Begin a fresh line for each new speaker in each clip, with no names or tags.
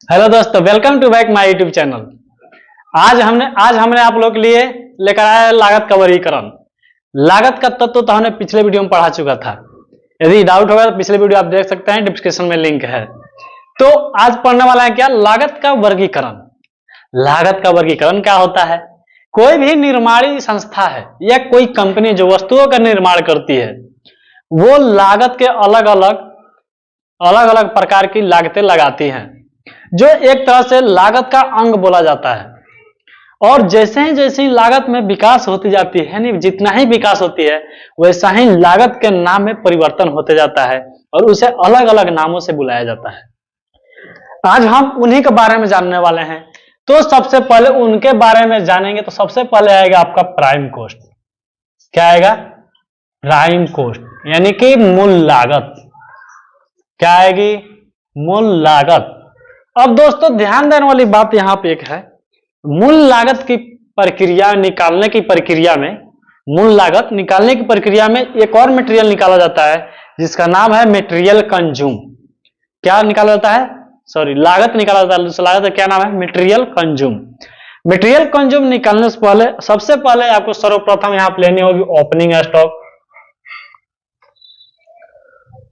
Hello दोस्तों, welcome to back my YouTube channel. आज हमने आप लोग के लिए लेकर आया है लागत का वर्गीकरण। लागत का तत्व तो हमने पिछले वीडियो में पढ़ा चुका था। यदि डाउट होगा तो पिछले वीडियो आप देख सकते हैं, डिस्क्रिप्शन में लिंक है। तो आज पढ़ने वाला है क्या, लागत का वर्गीकरण। लागत का वर्गीकरण क्या होता है? कोई भी निर्माणी संस्था है या कोई कंपनी जो वस्तुओं का निर्माण करती है, वो लागत के अलग अलग प्रकार की लागतें लगाती हैं, जो एक तरह से लागत का अंग बोला जाता है। और जैसे ही लागत में विकास होती जाती है, यानी जितना ही विकास होती है वैसा ही लागत के नाम में परिवर्तन होते जाता है और उसे अलग अलग नामों से बुलाया जाता है। आज हम उन्हीं के बारे में जानने वाले हैं। तो सबसे पहले उनके बारे में जानेंगे तो सबसे पहले आएगा आपका प्राइम कॉस्ट। क्या आएगा? प्राइम कॉस्ट, यानी कि मूल लागत। क्या आएगी? मूल लागत। अब दोस्तों ध्यान देने वाली बात यहां पे एक है, मूल लागत की प्रक्रिया निकालने की प्रक्रिया में, मूल लागत निकालने की प्रक्रिया में एक और मटेरियल निकाला जाता है जिसका नाम है मटेरियल कंज्यूम। क्या निकाला जाता है? लागत निकाला जाता है। लागत का क्या नाम है? Material consume. मटेरियल कंज्यूम निकालने से पहले सबसे पहले आपको सर्वप्रथम यहां पर लेनी होगी opening stock.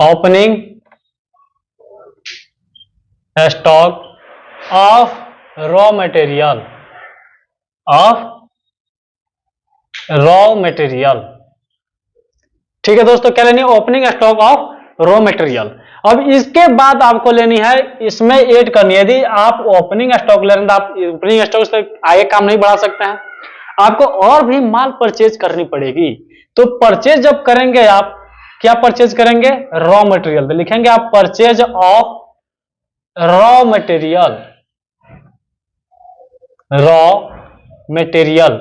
Opening stock of raw material, ठीक है दोस्तों। क्या लेनी है? Opening stock of raw material. अब इसके बाद आपको लेनी है, इसमें ऐड करनी है। यदि आप ओपनिंग स्टॉक ले रहे हैं तो आप ओपनिंग स्टॉक से आगे काम नहीं बढ़ा सकते हैं, आपको और भी माल परचेज करनी पड़ेगी। तो परचेज जब करेंगे आप, क्या परचेज करेंगे? Raw material. तो लिखेंगे आप परचेज ऑफ रॉ मटेरियल।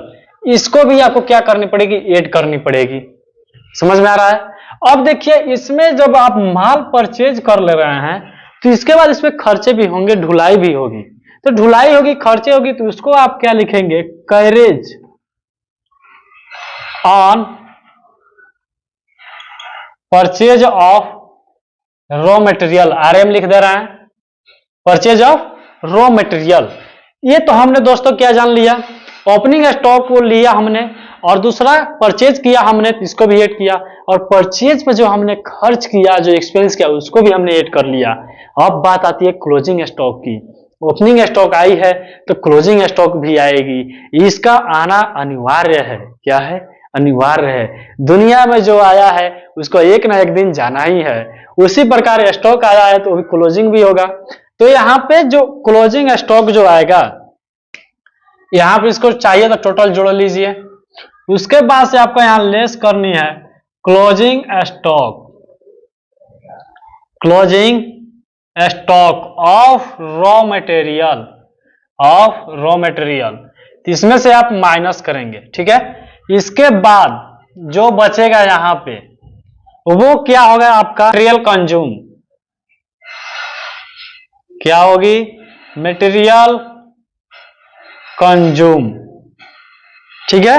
इसको भी आपको क्या करनी पड़ेगी? ऐड करनी पड़ेगी। समझ में आ रहा है? अब देखिए, इसमें जब आप माल परचेज कर ले रहे हैं तो इसके बाद इसमें खर्चे भी होंगे, ढुलाई भी होगी। तो ढुलाई होगी, खर्चे होगी, तो उसको आप क्या लिखेंगे? Carriage on purchase of raw material. RM लिख दे रहे हैं, परचेज ऑफ रॉ मटेरियल। ये तो हमने दोस्तों क्या जान लिया? ओपनिंग स्टॉक को लिया हमने, और दूसरा परचेज किया हमने, इसको भी ऐड किया। और परचेज पे जो हमने खर्च किया, जो एक्सपेंस किया, उसको भी हमने ऐड कर लिया। अब बात आती है क्लोजिंग स्टॉक की। ओपनिंग स्टॉक आई है तो क्लोजिंग स्टॉक भी आएगी। इसका आना अनिवार्य है। क्या है? अनिवार्य है। दुनिया में जो आया है उसको एक ना एक दिन जाना ही है। उसी प्रकार स्टॉक आया है तो क्लोजिंग भी होगा। तो यहां पे जो क्लोजिंग स्टॉक जो आएगा, यहां पे इसको चाहिए तो टोटल जोड़ लीजिए। उसके बाद से आपको यहां लेस करनी है closing stock, closing stock of raw material. इसमें से आप माइनस करेंगे, ठीक है। इसके बाद जो बचेगा यहां पे वो क्या होगा? आपका मटेरियल कंज्यूम। क्या होगी? मटेरियल कंज्यूम, ठीक है।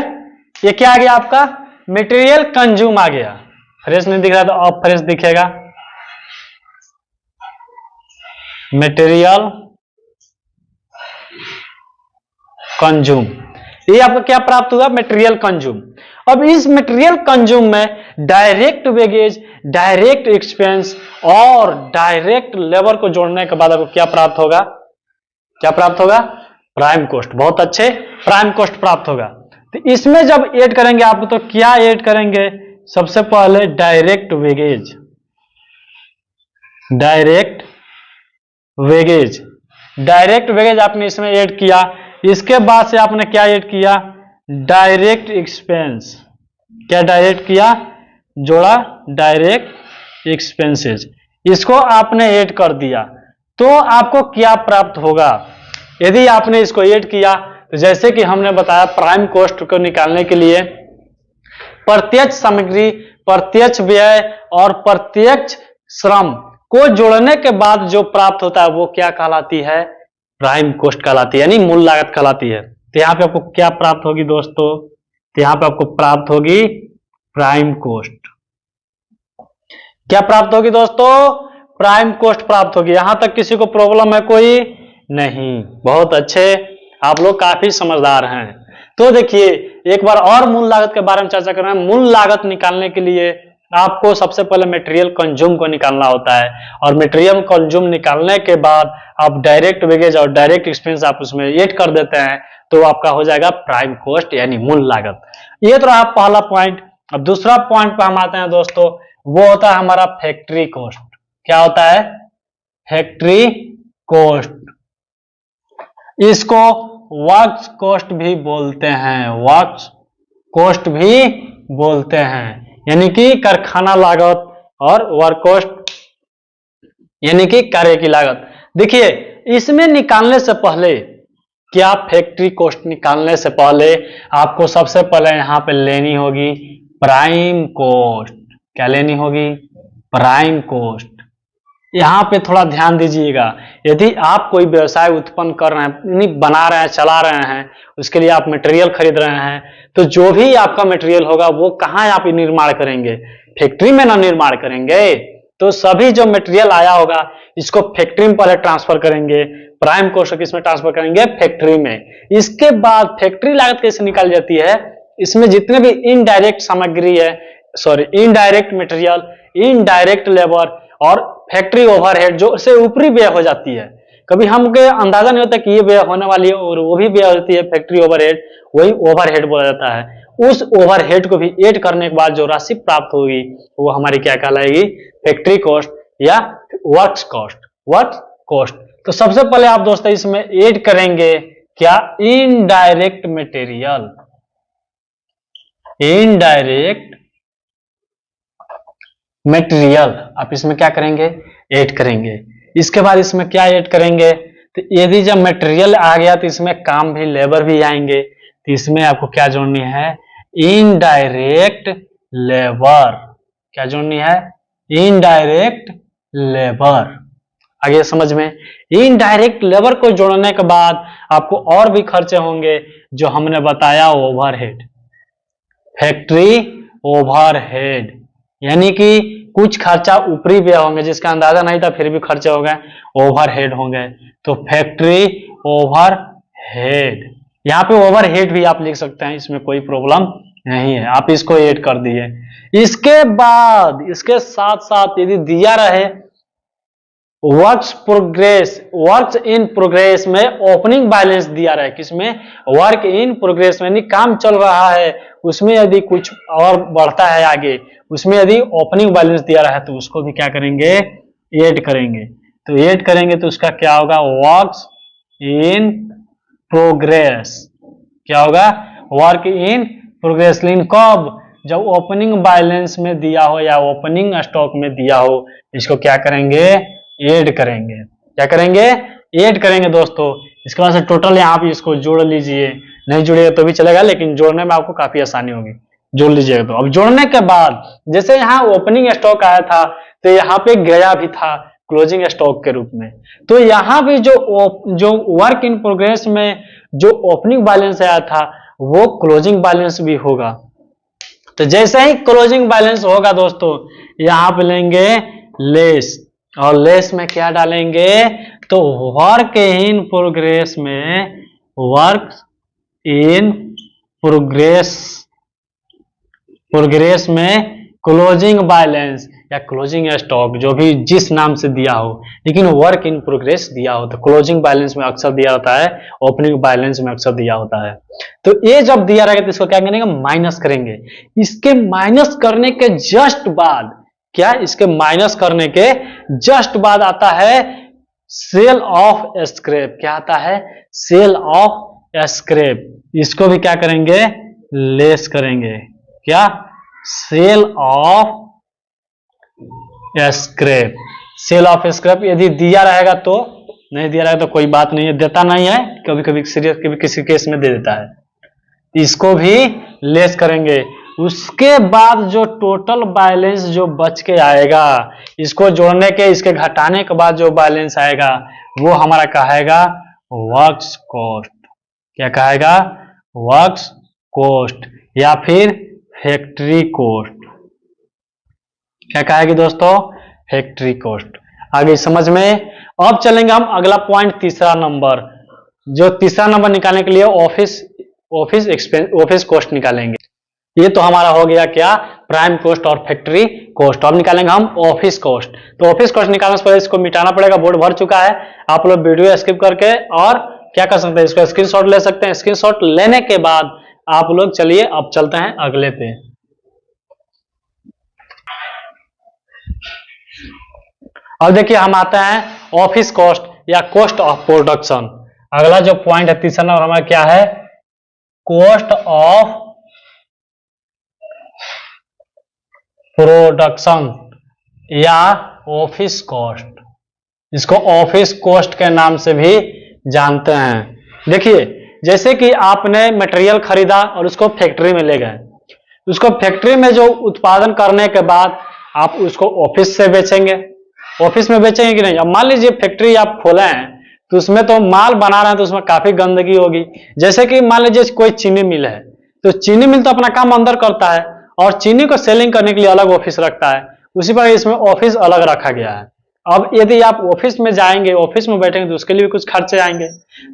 ये क्या आ गया? आपका मटेरियल कंज्यूम आ गया। फ्रेश नहीं दिख रहा तो अब फ्रेश दिखेगा। मटेरियल कंज्यूम, ये आपको क्या प्राप्त हुआ? Material consume. अब इस मटेरियल कंज्यूम में डायरेक्ट वेगेज, डायरेक्ट एक्सपेंस और डायरेक्ट लेबर को जोड़ने के बाद आपको क्या प्राप्त होगा? क्या प्राप्त होगा? Prime cost. बहुत अच्छे, प्राइम कॉस्ट प्राप्त होगा। तो इसमें जब ऐड करेंगे आप तो क्या ऐड करेंगे? सबसे पहले डायरेक्ट वेगेज, डायरेक्ट वेगेज आपने इसमें ऐड किया। इसके बाद से आपने क्या ऐड किया? Direct expense. क्या डायरेक्ट किया? जोड़ा डायरेक्ट एक्सपेंसेस। इसको आपने ऐड कर दिया तो आपको क्या प्राप्त होगा? यदि आपने इसको ऐड किया तो जैसे कि हमने बताया, प्राइम कॉस्ट को निकालने के लिए प्रत्यक्ष सामग्री, प्रत्यक्ष व्यय और प्रत्यक्ष श्रम को जोड़ने के बाद जो प्राप्त होता है वो क्या कहलाती है? प्राइम कॉस्ट कहलाती है, यानी मूल लागत कहलाती है। तो यहां पे आपको क्या प्राप्त होगी दोस्तों? तो यहां पे आपको प्राप्त होगी प्राइम कॉस्ट। क्या प्राप्त होगी दोस्तों? प्राइम कॉस्ट प्राप्त होगी। यहां तक किसी को प्रॉब्लम है कोई? नहीं। बहुत अच्छे, आप लोग काफी समझदार हैं। तो देखिए एक बार और मूल लागत के बारे में चर्चा कर रहे हैं। मूल लागत निकालने के लिए आपको सबसे पहले मटेरियल कंज्यूम को निकालना होता है, और मटेरियल कंज्यूम निकालने के बाद आप डायरेक्ट वेजेज और डायरेक्ट एक्सपेंस आप उसमें ऐड कर देते हैं, तो आपका हो जाएगा प्राइम कॉस्ट यानी मूल लागत। ये तो रहा पहला पॉइंट। अब दूसरा पॉइंट पे हम आते हैं दोस्तों, वो होता है हमारा फैक्ट्री कॉस्ट। क्या होता है? Factory cost. इसको वर्क्स कॉस्ट भी बोलते हैं, वर्क्स कॉस्ट भी बोलते हैं, यानी कि कारखाना लागत और वर्क कॉस्ट यानी कि कार्य की लागत। देखिए इसमें निकालने से पहले, क्या फैक्ट्री कॉस्ट निकालने से पहले आपको सबसे पहले यहां पे लेनी होगी प्राइम कॉस्ट। क्या लेनी होगी? Prime cost. यहां पे थोड़ा ध्यान दीजिएगा, यदि आप कोई व्यवसाय उत्पन्न कर रहे हैं, बना रहे हैं, चला रहे हैं, उसके लिए आप मटेरियल खरीद रहे हैं, तो जो भी आपका मटेरियल होगा वो कहां आप निर्माण करेंगे? फैक्ट्री में ना निर्माण करेंगे। तो सभी जो मटेरियल आया होगा इसको फैक्ट्री में पहले ट्रांसफर करेंगे, प्राइम कॉस्ट किसमें ट्रांसफर करेंगे? फैक्ट्री में। इसके बाद फैक्ट्री लागत कैसे निकाली जाती है? इसमें जितने भी इनडायरेक्ट सामग्री है, sorry indirect material, indirect labour और फैक्ट्री ओवरहेड जो से ऊपरी व्यय हो जाती है, कभी हमको अंदाजा नहीं होता कि ये व्यय होने वाली है, और वो भी व्यय होती है फैक्ट्री ओवरहेड, वही ओवरहेड बोला जाता है। उस ओवरहेड को भी ऐड करने के बाद जो राशि प्राप्त होगी वो हमारी क्या कहलाएगी? फैक्ट्री कॉस्ट या वर्क्स कॉस्ट। Work cost. तो सबसे पहले आप दोस्तों इसमें ऐड करेंगे क्या? Indirect material. इनडायरेक्ट मटेरियल आप इसमें क्या करेंगे? ऐड करेंगे। इसके बाद इसमें क्या ऐड करेंगे? तो यदि जब मटेरियल आ गया तो इसमें काम भी, लेबर भी आएंगे, तो इसमें आपको क्या जोड़नी है? Indirect labour. क्या जोड़नी है? Indirect labour. आगे समझ में? इनडायरेक्ट लेबर को जोड़ने के बाद आपको और भी खर्चे होंगे जो हमने बताया, ओवरहेड, फैक्ट्री ओवरहेड, यानी कि कुछ खर्चा ऊपरी व्यय होंगे जिसका अंदाजा नहीं था फिर भी खर्चे हो गए, ओवरहेड होंगे। तो फैक्ट्री ओवरहेड, यहाँ पे ओवरहेड भी आप लिख सकते हैं, इसमें कोई प्रॉब्लम नहीं है, आप इसको ऐड कर दिए। इसके बाद इसके साथ साथ यदि दिया रहे works progress, works in progress में ओपनिंग बैलेंस दिया रहे, किसमें? वर्क इन प्रोग्रेस में, यानी काम चल रहा है उसमें यदि कुछ और बढ़ता है आगे, उसमें यदि ओपनिंग बैलेंस दिया रहा है तो उसको भी क्या करेंगे? ऐड करेंगे। तो ऐड करेंगे तो उसका क्या होगा? Works in progress. क्या होगा? Work in progress. लेकिन कब? जब ओपनिंग बैलेंस में दिया हो या ओपनिंग स्टॉक में दिया हो, इसको क्या करेंगे? ऐड करेंगे। क्या करेंगे? ऐड करेंगे दोस्तों। इसके बाद से टोटल यहाँ पे इसको जोड़ लीजिए, नहीं जुड़ेगा तो भी चलेगा लेकिन जोड़ने में आपको काफी आसानी होगी, जोड़ लीजिएगा। तो अब जोड़ने के बाद जैसे यहाँ ओपनिंग स्टॉक आया था तो यहाँ पे गया भी था क्लोजिंग स्टॉक के रूप में, तो यहाँ भी जो वर्क इन प्रोग्रेस में जो ओपनिंग बैलेंस आया था वो क्लोजिंग बैलेंस भी होगा। तो जैसे ही क्लोजिंग बैलेंस होगा दोस्तों, यहाँ पे लेंगे लेस, और लेस में क्या डालेंगे? तो वर्क इन प्रोग्रेस में, वर्क इन प्रोग्रेस में क्लोजिंग बैलेंस या क्लोजिंग स्टॉक, जो भी जिस नाम से दिया हो, लेकिन वर्क इन प्रोग्रेस दिया हो तो क्लोजिंग बैलेंस में अक्सर दिया होता है, ओपनिंग बैलेंस में अक्सर दिया होता है। तो ये जब दिया रहेगा तो इसको क्या करेंगे? माइनस करेंगे। इसके माइनस करने के जस्ट बाद, क्या? इसके माइनस करने के जस्ट बाद आता है सेल ऑफ स्क्रैप। क्या आता है? Sale of scrap. इसको भी क्या करेंगे? लेस करेंगे। क्या? Sale of scrap. Sale of scrap यदि दिया रहेगा तो, नहीं दिया रहेगा तो कोई बात नहीं है, देता नहीं है, कभी कभी सीरियस कभी किसी केस में दे देता है, इसको भी लेस करेंगे। उसके बाद जो टोटल बैलेंस जो बच के आएगा, इसको जोड़ने के, इसके घटाने के बाद जो बैलेंस आएगा वो हमारा कहेगा वर्क्स कॉस्ट। क्या कहेगा? वर्क्स कॉस्ट या फिर फैक्ट्री कॉस्ट। क्या कहेगी दोस्तों? Factory cost. आगे समझ में? अब चलेंगे हम अगला पॉइंट, तीसरा नंबर। जो तीसरा नंबर निकालने के लिए ऑफिस एक्सपेंस, ऑफिस कॉस्ट निकालेंगे। ये तो हमारा हो गया क्या, प्राइम कॉस्ट और फैक्ट्री कॉस्ट। अब निकालेंगे हम ऑफिस कॉस्ट। तो ऑफिस कॉस्ट निकालने से पहले इसको मिटाना पड़ेगा, बोर्ड भर चुका है। आप लोग वीडियो स्किप करके और क्या कर सकते हैं, इसको स्क्रीनशॉट ले सकते हैं। स्क्रीनशॉट लेने के बाद आप लोग चलिए अब चलते हैं अगले पे। अब देखिए हम आते हैं ऑफिस कॉस्ट या कॉस्ट ऑफ प्रोडक्शन। अगला जो पॉइंट है तीसरा नंबर हमारा क्या है, कॉस्ट ऑफ प्रोडक्शन या ऑफिस कॉस्ट। इसको ऑफिस कॉस्ट के नाम से भी जानते हैं। देखिए जैसे कि आपने मटेरियल खरीदा और उसको फैक्ट्री में ले गए, उसको फैक्ट्री में जो उत्पादन करने के बाद आप उसको ऑफिस से बेचेंगे। ऑफिस में बेचेंगे कि नहीं। अब मान लीजिए फैक्ट्री आप खोले हैं तो उसमें तो माल बना रहे हैं तो उसमें काफी गंदगी होगी। जैसे कि मान लीजिए कोई चीनी मिल है, तो चीनी मिल तो अपना काम अंदर करता है और चीनी को सेलिंग करने के लिए अलग ऑफिस रखता है। उसी पर इसमें ऑफिस अलग रखा गया है। अब यदि आप ऑफिस में जाएंगे, ऑफिस में बैठेंगे तो उसके लिए भी कुछ खर्चे आएंगे।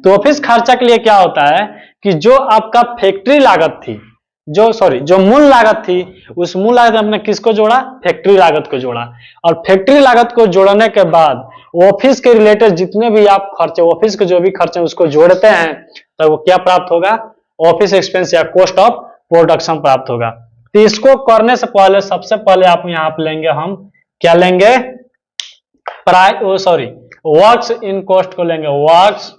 तो ऑफिस खर्चा के लिए क्या होता है कि जो आपका फैक्ट्री लागत थी, जो मूल लागत थी, उस मूल लागत में हमने किसको जोड़ा, फैक्ट्री लागत को जोड़ा। और फैक्ट्री लागत को जोड़ने के बाद ऑफिस के रिलेटेड जितने भी आप खर्चे, ऑफिस के जो भी खर्चे उसको जोड़ते हैं, तो वो क्या प्राप्त होगा, ऑफिस एक्सपेंस या कॉस्ट ऑफ प्रोडक्शन प्राप्त होगा। तो इसको करने से पहले सबसे पहले आप यहाँ पे लेंगे, हम क्या लेंगे, वर्क्स इन कॉस्ट को लेंगे, वर्क्स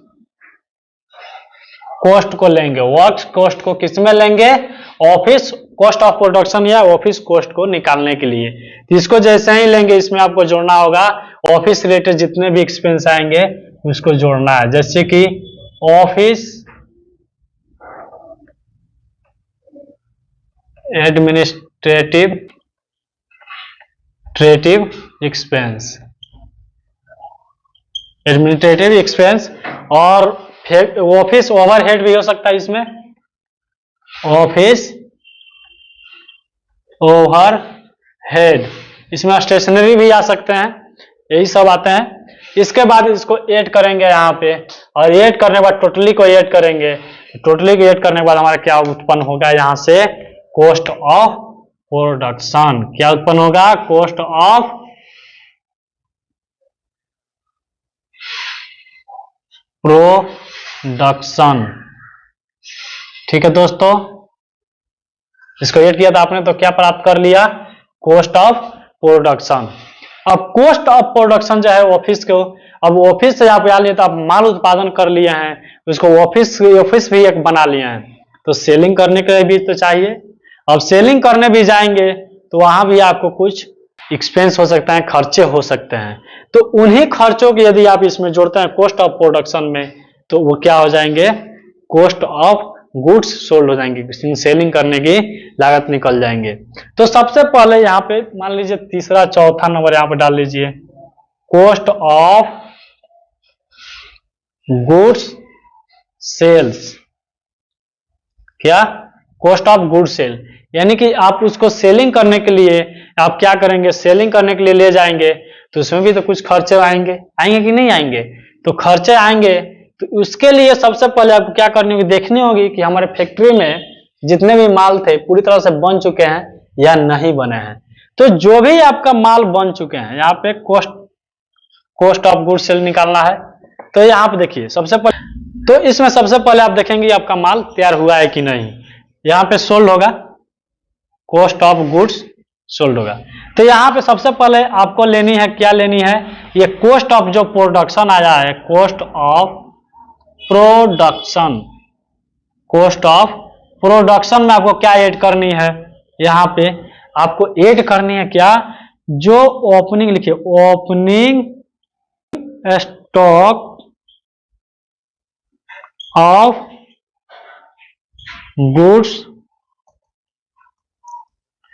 कॉस्ट को लेंगे। वर्क्स कॉस्ट को किसमें लेंगे, ऑफिस कॉस्ट ऑफ प्रोडक्शन या ऑफिस कॉस्ट को निकालने के लिए। तो इसको जैसे ही लेंगे इसमें आपको जोड़ना होगा ऑफिस रिलेटेड जितने भी एक्सपेंस आएंगे उसको जोड़ना है। जैसे कि ऑफिस एडमिनिस्ट्रेटिव एक्सपेंस, और ऑफिस ओवरहेड भी हो सकता है इसमें, ऑफिस ओवरहेड, इसमें स्टेशनरी भी आ सकते हैं, यही सब आते हैं। इसके बाद इसको ऐड करेंगे यहाँ पे, और ऐड करने के बाद टोटली को ऐड करेंगे। टोटली को ऐड करने के बाद हमारा क्या उत्पन्न होगा, यहाँ से कॉस्ट ऑफ प्रोडक्शन। क्या उत्पन्न होगा, कॉस्ट ऑफ प्रोडक्शन। ठीक है दोस्तों, इसको ऐड किया था आपने तो क्या प्राप्त कर लिया, कॉस्ट ऑफ प्रोडक्शन। अब कॉस्ट ऑफ प्रोडक्शन जो है ऑफिस को, अब ऑफिस से आप यहाँ लिए तो आप माल उत्पादन कर लिए हैं, उसको ऑफिस भी एक बना लिए हैं, तो सेलिंग करने के लिए भी तो चाहिए। अब सेलिंग करने भी जाएंगे तो वहां भी आपको कुछ एक्सपेंस हो सकता है, खर्चे हो सकते हैं। तो उन्हीं खर्चों की यदि आप इसमें जोड़ते हैं कॉस्ट ऑफ प्रोडक्शन में, तो वो क्या हो जाएंगे, कॉस्ट ऑफ गुड्स सोल्ड हो जाएंगे, सेलिंग करने की लागत निकल जाएंगे। तो सबसे पहले यहाँ पे मान लीजिए तीसरा चौथा नंबर यहाँ पे डाल लीजिए, कॉस्ट ऑफ गुड्स सेल्स। क्या, कॉस्ट ऑफ गुड सेल, यानी कि आप उसको सेलिंग करने के लिए आप क्या करेंगे, सेलिंग करने के लिए ले जाएंगे तो उसमें भी तो कुछ खर्चे आएंगे कि नहीं आएंगे। तो खर्चे आएंगे तो उसके लिए सबसे पहले आपको क्या करनी होगी, देखनी होगी कि हमारे फैक्ट्री में जितने भी माल थे पूरी तरह से बन चुके हैं या नहीं बने हैं। तो जो भी आपका माल बन चुके हैं, यहाँ पे कॉस्ट ऑफ गुड सेल निकालना है। तो यहाँ पे देखिए सबसे पहले, तो इसमें सबसे पहले आप देखेंगे आपका माल तैयार हुआ है कि नहीं। यहाँ पे सोल्ड होगा, कॉस्ट ऑफ गुड्स सोल्ड होगा। तो यहाँ पे सबसे पहले आपको लेनी है, क्या लेनी है, ये कॉस्ट ऑफ जो प्रोडक्शन आया है, cost of production. Cost of production में आपको क्या ऐड करनी है, यहाँ पे आपको ऐड करनी है क्या, जो ओपनिंग लिखिए, opening stock of goods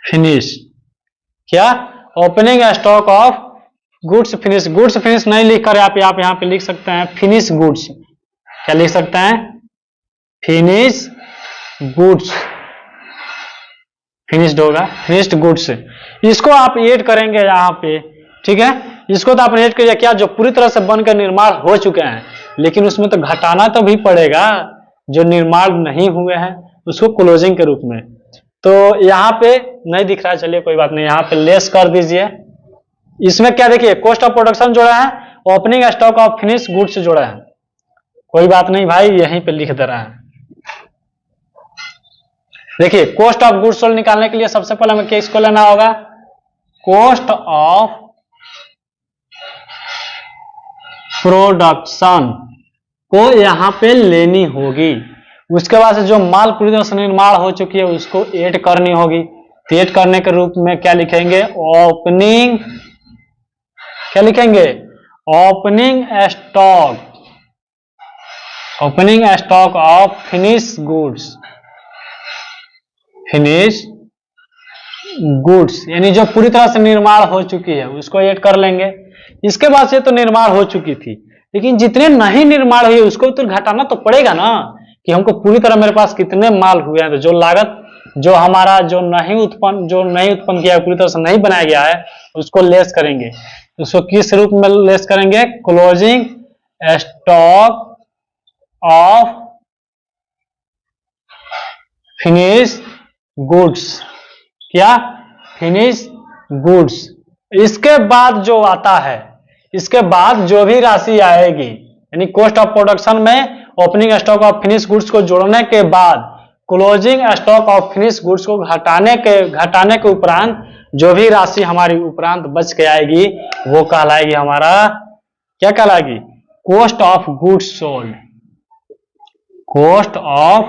finish. क्या, opening stock of goods finish. Goods finish नहीं लिखकर आप यहाँ पे लिख सकते हैं फिनिश गुड्स। क्या लिख सकते हैं, फिनिश गुड्स, फिनिश्ड होगा, फिनिश्ड गुड्स। इसको आप ऐड करेंगे यहाँ पे, ठीक है। इसको तो आपने ऐड किया क्या, जो पूरी तरह से बनकर निर्माण हो चुके हैं, लेकिन उसमें तो घटाना तो भी पड़ेगा, जो निर्माण नहीं हुए हैं उसको क्लोजिंग के रूप में। तो यहाँ पे नहीं दिख रहा है, चलिए कोई बात नहीं, यहाँ पे लेस कर दीजिए। इसमें क्या देखिए, कॉस्ट ऑफ प्रोडक्शन जोड़ा है, opening stock of finish goods जोड़ा है। कोई बात नहीं भाई, यहीं पे लिख दे रहा है। देखिए कॉस्ट ऑफ गुड्स सोल्ड निकालने के लिए सबसे पहले हमें किसको लेना होगा, कॉस्ट ऑफ प्रोडक्शन को यहां पे लेनी होगी। उसके बाद से जो माल पूरी तरह से निर्माण हो चुकी है उसको ऐड करनी होगी। तो ऐड करने के रूप में क्या लिखेंगे, ओपनिंग, क्या लिखेंगे, opening stock, opening stock of finish goods, finish goods यानी जो पूरी तरह से निर्माण हो चुकी है उसको ऐड कर लेंगे। इसके बाद से तो निर्माण हो चुकी थी, लेकिन जितने नहीं निर्माण हुए उसको तो घटाना तो पड़ेगा ना, कि हमको पूरी तरह मेरे पास कितने माल हुए हैं। तो जो लागत जो हमारा जो नहीं उत्पन्न किया है, पूरी तरह से नहीं बनाया गया है, उसको लेस करेंगे। उसको किस रूप में लेस करेंगे, closing stock of finish goods, क्या, फिनिश गुड्स। इसके बाद जो आता है, इसके बाद जो भी राशि आएगी, यानी कॉस्ट ऑफ प्रोडक्शन में opening stock of finish goods को जोड़ने के बाद closing stock of finish goods को घटाने के उपरांत जो भी राशि हमारी उपरांत बच के आएगी वो कहलाएगी हमारा, क्या कहलाएगी, cost of goods sold, cost of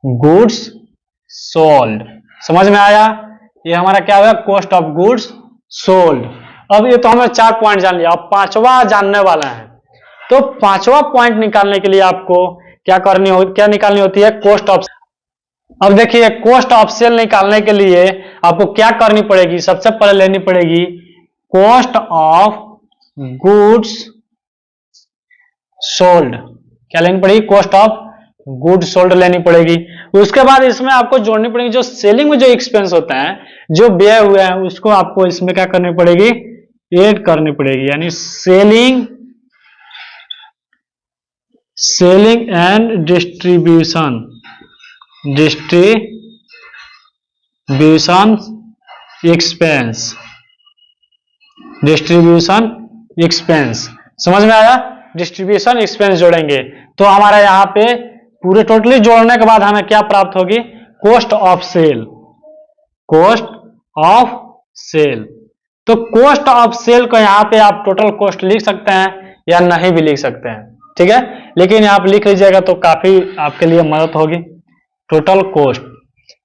goods sold. समझ में आया, ये हमारा क्या होगा, कॉस्ट ऑफ गुड्स सोल्ड। अब ये तो हमने 4 पॉइंट जान लिया, अब 5वां जानने वाला है। तो 5वां पॉइंट निकालने के लिए आपको क्या निकालनी होती है, कॉस्ट ऑफ। अब देखिए कॉस्ट ऑफ सेल निकालने के लिए आपको क्या करनी पड़ेगी, सबसे पहले लेनी पड़ेगी कॉस्ट ऑफ गुड्स सोल्ड। क्या लेनी पड़ेगी, कॉस्ट ऑफ गुड्स सोल्ड लेनी पड़ेगी। उसके बाद इसमें आपको जोड़नी पड़ेगी जो सेलिंग में जो एक्सपेंस होता है, जो व्यय हुए हैं, उसको आपको इसमें क्या करनी पड़ेगी, ऐड करनी पड़ेगी। यानी सेलिंग एंड डिस्ट्रीब्यूशन एक्सपेंस, समझ में आया, डिस्ट्रीब्यूशन एक्सपेंस जोड़ेंगे तो हमारा यहाँ पे पूरे टोटली जोड़ने के बाद हमें क्या प्राप्त होगी, cost of sale, cost of sale. तो कॉस्ट ऑफ सेल को यहाँ पे आप टोटल कॉस्ट लिख सकते हैं या नहीं भी लिख सकते हैं, ठीक है, लेकिन आप लिख लीजिएगा तो काफी आपके लिए मदद होगी। टोटल कॉस्ट,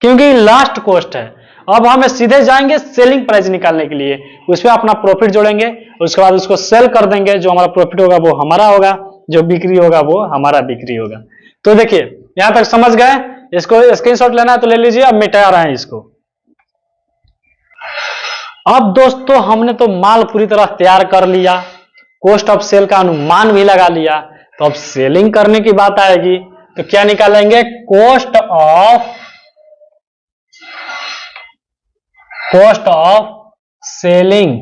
क्योंकि लास्ट कॉस्ट है। अब हमें सीधे जाएंगे सेलिंग प्राइस निकालने के लिए, उसमें अपना प्रॉफिट जोड़ेंगे, उसके बाद उसको सेल कर देंगे, जो हमारा प्रॉफिट होगा वो हमारा होगा, जो बिक्री होगा वो हमारा बिक्री होगा। तो देखिए यहां तक समझ गए, इसको स्क्रीनशॉट लेना है तो ले लीजिए, अब मिटा रहे हैं इसको। अब दोस्तों हमने तो माल पूरी तरह तैयार कर लिया, कॉस्ट ऑफ सेल का अनुमान भी लगा लिया, तो अब सेलिंग करने की बात आएगी तो क्या निकालेंगे, cost of selling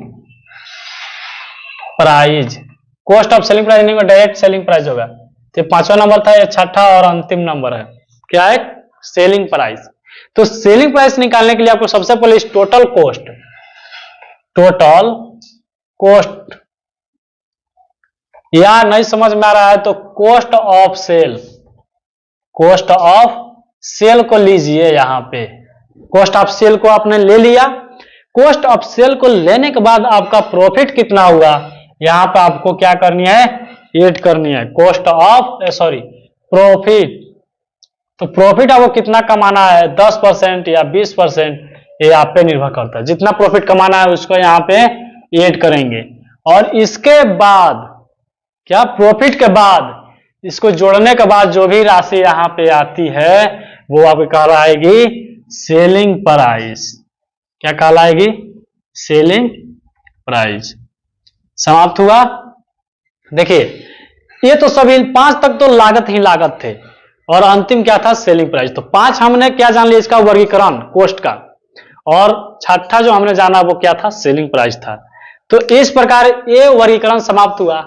price. Cost of selling price नहीं, डायरेक्ट सेलिंग प्राइस होगा। तो 5वां नंबर था, ये 6ठा और अंतिम नंबर है, क्या है, सेलिंग प्राइस। तो सेलिंग प्राइस निकालने के लिए आपको सबसे पहले इस टोटल कॉस्ट या नहीं समझ में आ रहा है तो कॉस्ट ऑफ सेल को लीजिए। यहां पे कॉस्ट ऑफ सेल को आपने ले लिया, कॉस्ट ऑफ सेल को लेने के बाद आपका प्रॉफिट कितना हुआ, यहां पे आपको क्या करनी है, ऐड करनी है प्रॉफिट। तो प्रॉफिट आपको कितना कमाना है, 10% या 20%, ये आप पे निर्भर करता है। जितना प्रॉफिट कमाना है उसको यहाँ पे ऐड करेंगे, और इसके बाद क्या, प्रॉफिट के बाद इसको जोड़ने के बाद जो भी राशि यहाँ पे आती है वो आपको कहलाएगी सेलिंग प्राइस। क्या कहलाएगी, सेलिंग प्राइस। समाप्त हुआ। देखिए ये तो सभी 5 तक तो लागत ही लागत थे, और अंतिम क्या था, सेलिंग प्राइस। तो 5 हमने क्या जान लिया, इसका वर्गीकरण कॉस्ट का, और 6ठा जो हमने जाना वो क्या था, सेलिंग प्राइस था। तो इस प्रकार ये वर्गीकरण समाप्त हुआ।